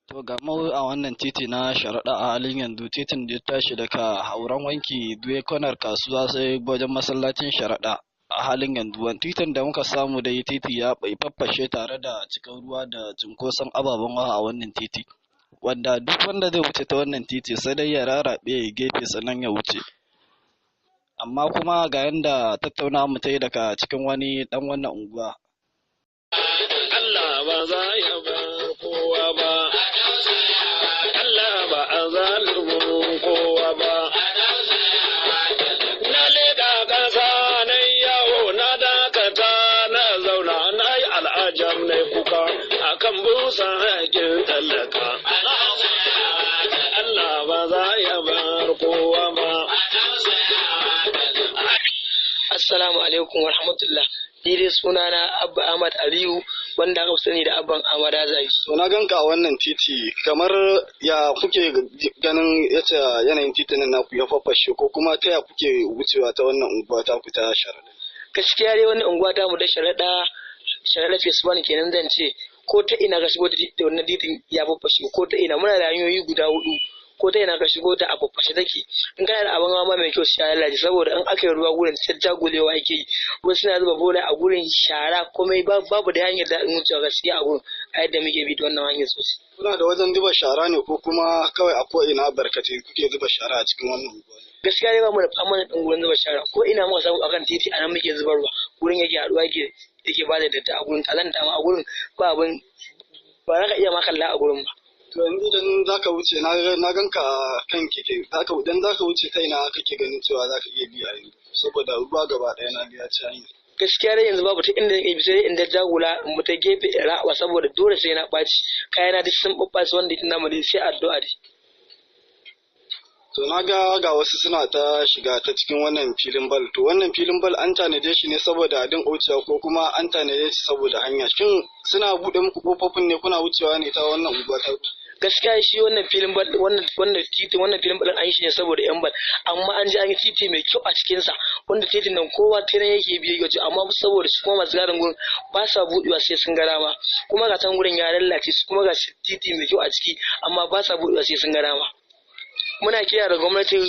To ga mu a wannan titi na sharaɗa a halin yanzu titin da ya tashi daga hauren wanki duwe kwanar kasuwa sai wajen masallacin sharaɗa a halin yanzu wani titin da muka samu dai titi ya bai faffashe tare da cikin ruwa da cunkoson ababen hawa a wannan titi wanda duk wanda zai wuce ta wannan titi sai dai ya raraɓe ya gefe sannan ya wuce amma kuma ga yanda tattaunawa mu ta yi daga cikin wani dan wannan unguwa. Allah ba za ya ba kowa ba, Allah ba a zalumin kowa ba. Na leda ƙasa na yawo na dakata na zauna na yi al'ajam na kuka akan busa haƙin tallaka. Allah ba za ya bar kowa ba. Assalamu alaikum wa rahmatullah. Ni dai sunana Abba Ahmad Aliyu wanda aka sani da Abban Ahmada Zai. To na ganka a wannan titi kamar ya kuke ganin yace yanayin titin nan naku ya faffashe ko kuma ta ya kuke wucewa ta wannan unguwa ta ku ta sharaɗa? Gaskiya dai wannan unguwa ta mu da sharaɗa phase 1 kenan zan ce ko ta ina ka shigo da wannan titin ya faffashe ko ta ina muna da hanyoyi guda 4 ko ta ina ka shigo da a faffashe take in kana da abin hawa mai kyau sai ya lalace saboda in aka yi ruwa gurin sai jagolewa yake yi wasu suna zuba bola a gurin shara komai babu da hanyar da in wucewa gaskiya a gurin a yadda muke bi da wannan hanyar sosai. Kuna da wajen zuba shara ne ko kuma kawai a ko ina barkatai kuke zuba shara a cikin wannan unguwa? Gaskiya dai ba mu da permanent din gurin zuba shara ko ina muka samu akan titi a nan muke zubarwa gurin yake haɗuwa yake ba da datti a gurin kazanta ma a gurin ba abin ba za ka iya ma kalla a gurin ba. To yanzu idan zaka wuce na ganka kan keke idan zaka wuce ta ina kake ganin cewa zaka iya bi a yanzu saboda ruwa gaba ɗaya na ga ya ci hanya. Gaskiya dai yanzu babu ta inda zan bi sai inda jagula mu ta gefe ra'awa saboda dole sai na ɓaci kayana duk sun ɓaɓɓaci wanda ita namu sai addu'a dai. To na ga wasu suna ta shiga ta cikin wannan filin bal to wannan filin bal an tanade shi ne saboda din wucewa ko kuma an tanade shi saboda hanya shin suna buɗe muku kofofin ne kuna wucewa ne ta wannan unguwa ta? Gaskiya shi wannan filin bal wannan filin bal an yi shi ne saboda yan bal amma an ji an yi titi mai kyau a cikin sa wanda titin nan kowa tiran yake biye gaji amma saboda su kuma masu garin gurin ba sa buɗewa sai sun ga dama kuma ga can gurin ya lallace su kuma ga titi mai kyau a ciki amma ba sa buɗewa sai sun ga dama. Muna kira da gwamnatin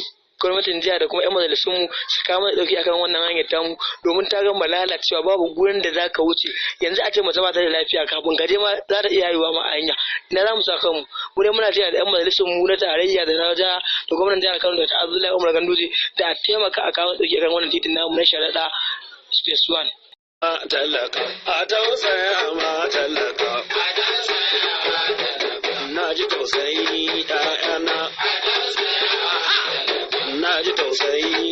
jiha da kuma 'yan majalisunmu su kama da ɗauki akan wannan hanyar tamu domin ta gama lalacewa babu gurin da za ka wuce yanzu a ce mace ba ta da lafiya kafin ka je ma za ta iya yiwa ma a hanya ina za mu sa kanmu mu dai muna kira da 'yan majalisunmu na tarayya da na jiha da gwamnatin jihar Kano da ta Abdullahi Umar Ganduje da a taimaka a kama ɗauki akan wannan titin namu na sharaɗa space 1. Talaka a tausaya ma talaka na ji tausayi ɗayana na ji tausayi